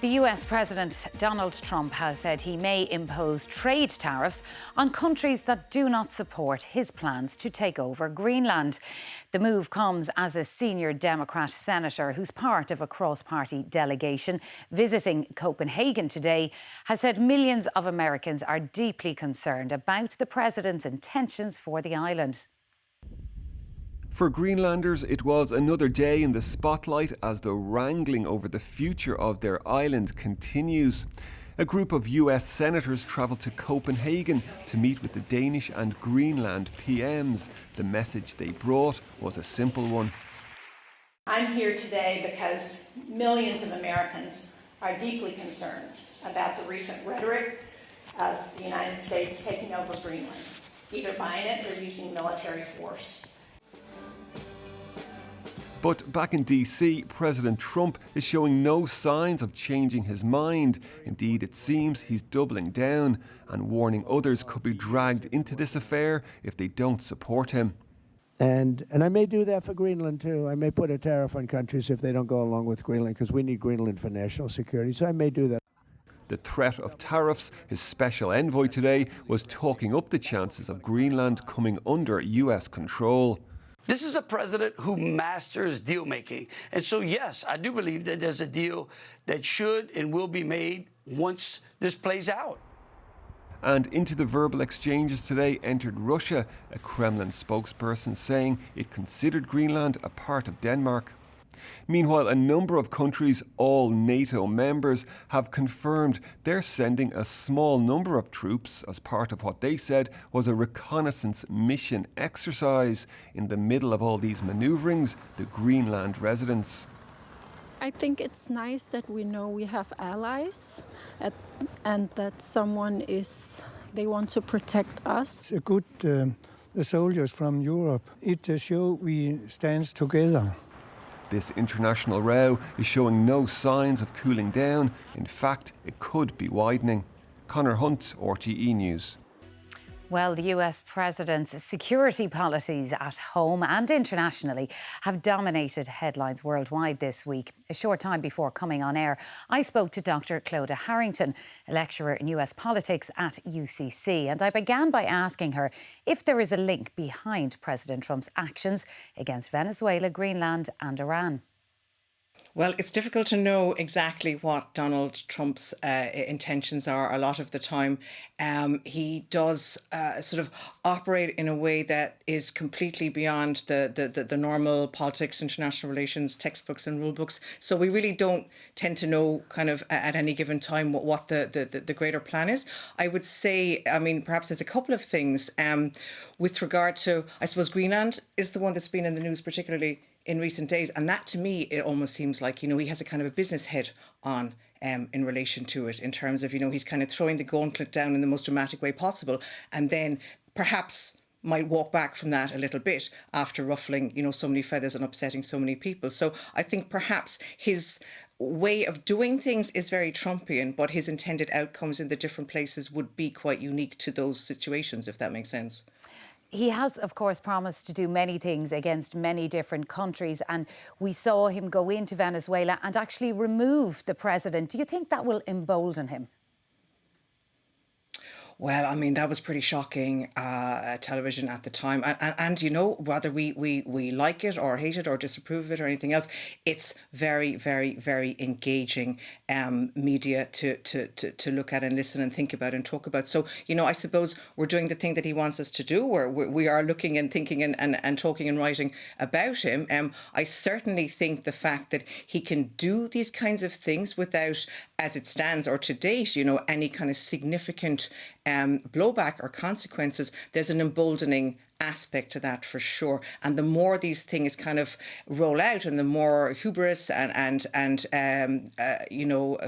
The US President Donald Trump has said he may impose trade tariffs on countries that do not support his plans to take over Greenland. The move comes as a senior Democrat senator who's part of a cross-party delegation visiting Copenhagen today has said millions of Americans are deeply concerned about the president's intentions for the island. For Greenlanders, it was another day in the spotlight as the wrangling over the future of their island continues. A group of US senators travelled to Copenhagen to meet with the Danish and Greenland PMs. The message they brought was a simple one. I'm here today because millions of Americans are deeply concerned about the recent rhetoric of the United States taking over Greenland, either buying it or using military force. But back in DC, President Trump is showing no signs of changing his mind. Indeed, it seems he's doubling down and warning others could be dragged into this affair if they don't support him. And I may do that for Greenland too. I may put a tariff on countries if they don't go along with Greenland, because we need Greenland for national security, so I may do that. The threat of tariffs, his special envoy today, was talking up the chances of Greenland coming under US control. This is a president who masters deal making. And so, yes, I do believe that there's a deal that should and will be made once this plays out. And into the verbal exchanges today entered Russia, a Kremlin spokesperson saying it considered Greenland a part of Denmark. Meanwhile, a number of countries, all NATO members, have confirmed they're sending a small number of troops as part of what they said was a reconnaissance mission exercise. In the middle of all these manoeuvrings, the Greenland residents. I think it's nice that we know we have allies and that they want to protect us. It's good, the soldiers from Europe. It shows we stand together. This international row is showing no signs of cooling down. In fact, it could be widening. Conor Hunt, RTE News. Well, the US president's security policies at home and internationally have dominated headlines worldwide this week. A short time before coming on air, I spoke to Dr. Clodagh Harrington, a lecturer in US politics at UCC, and I began by asking her if there is a link behind President Trump's actions against Venezuela, Greenland and Iran. Well, it's difficult to know exactly what Donald Trump's intentions are a lot of the time. He does sort of operate in a way that is completely beyond the normal politics, international relations, textbooks and rule books. So we really don't tend to know kind of at any given time what the greater plan is. I would say, I mean, perhaps there's a couple of things with regard to, I suppose Greenland is the one that's been in the news particularly in recent days. And that, to me, it almost seems like, he has a kind of a business head on in relation to it, in terms of, he's kind of throwing the gauntlet down in the most dramatic way possible, and then perhaps might walk back from that a little bit after ruffling, so many feathers and upsetting so many people. So I think perhaps his way of doing things is very Trumpian, but his intended outcomes in the different places would be quite unique to those situations, if that makes sense. He has, of course, promised to do many things against many different countries, and we saw him go into Venezuela and actually remove the president. Do you think that will embolden him? Well, I mean, that was pretty shocking television at the time. And whether we like it or hate it or disapprove of it or anything else, it's very, very, very engaging media to look at and listen and think about and talk about. So, I suppose we're doing the thing that he wants us to do, where we are looking and thinking and talking and writing about him. I certainly think the fact that he can do these kinds of things without, as it stands or to date, any kind of significant blowback or consequences, there's an emboldening aspect to that for sure. And the more these things kind of roll out, and the more hubris and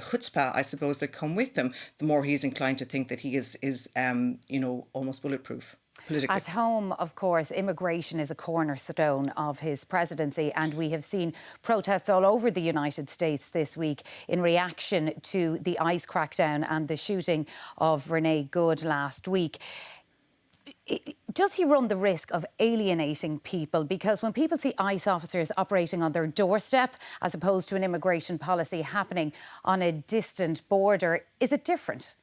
chutzpah, I suppose, that come with them, the more he's inclined to think that he is almost bulletproof. Politically. At home, of course, immigration is a cornerstone of his presidency, and we have seen protests all over the United States this week in reaction to the ICE crackdown and the shooting of Renee Good last week. Does he run the risk of alienating people? Because when people see ICE officers operating on their doorstep as opposed to an immigration policy happening on a distant border, is it different?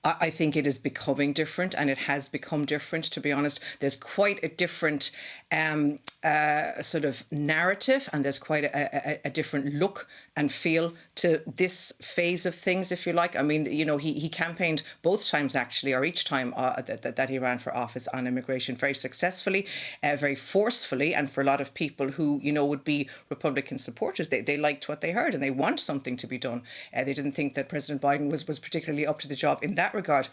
I think it is becoming different, and it has become different, to be honest. There's quite a different sort of narrative, and there's quite a different look and feel to this phase of things, if you like. I mean, you know, he campaigned both times, actually, or each time that he ran for office on immigration very successfully, very forcefully, and for a lot of people who, you know, would be Republican supporters, they liked what they heard and they want something to be done. They didn't think that President Biden was particularly up to the job in that regard.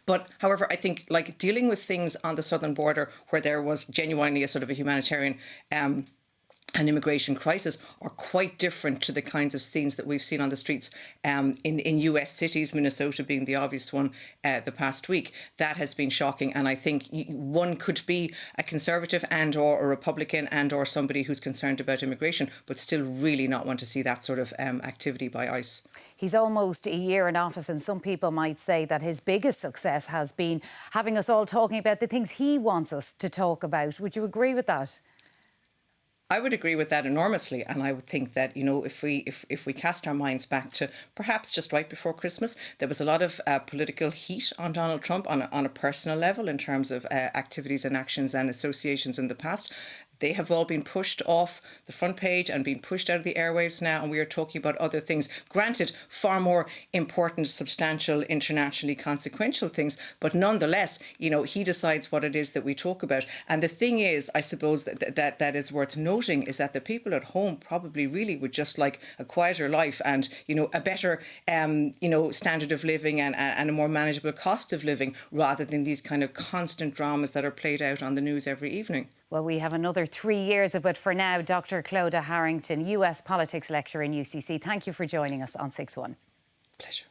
But however, I think, like, dealing with things on the southern border where there was genuinely a sort of a humanitarian and immigration crisis are quite different to the kinds of scenes that we've seen on the streets in US cities, Minnesota being the obvious one the past week. That has been shocking. And I think one could be a Conservative and or a Republican and or somebody who's concerned about immigration, but still really not want to see that sort of activity by ICE. He's almost a year in office, and some people might say that his biggest success has been having us all talking about the things he wants us to talk about. Would you agree with that? I would agree with that enormously, and I would think that, you know, if we cast our minds back to perhaps just right before Christmas, there was a lot of political heat on Donald Trump on a personal level in terms of activities and actions and associations in the past. They have all been pushed off the front page and been pushed out of the airwaves now, and we are talking about other things. Granted, far more important, substantial, internationally consequential things, but nonetheless, you know, he decides what it is that we talk about. And the thing is, I suppose that is worth noting is that the people at home probably really would just like a quieter life and, you know, a better, you know, standard of living and a more manageable cost of living, rather than these kind of constant dramas that are played out on the news every evening. Well, we have another 3 years of it for now. Dr. Clodagh Harrington, US politics lecturer in UCC, thank you for joining us on 6-1. Pleasure.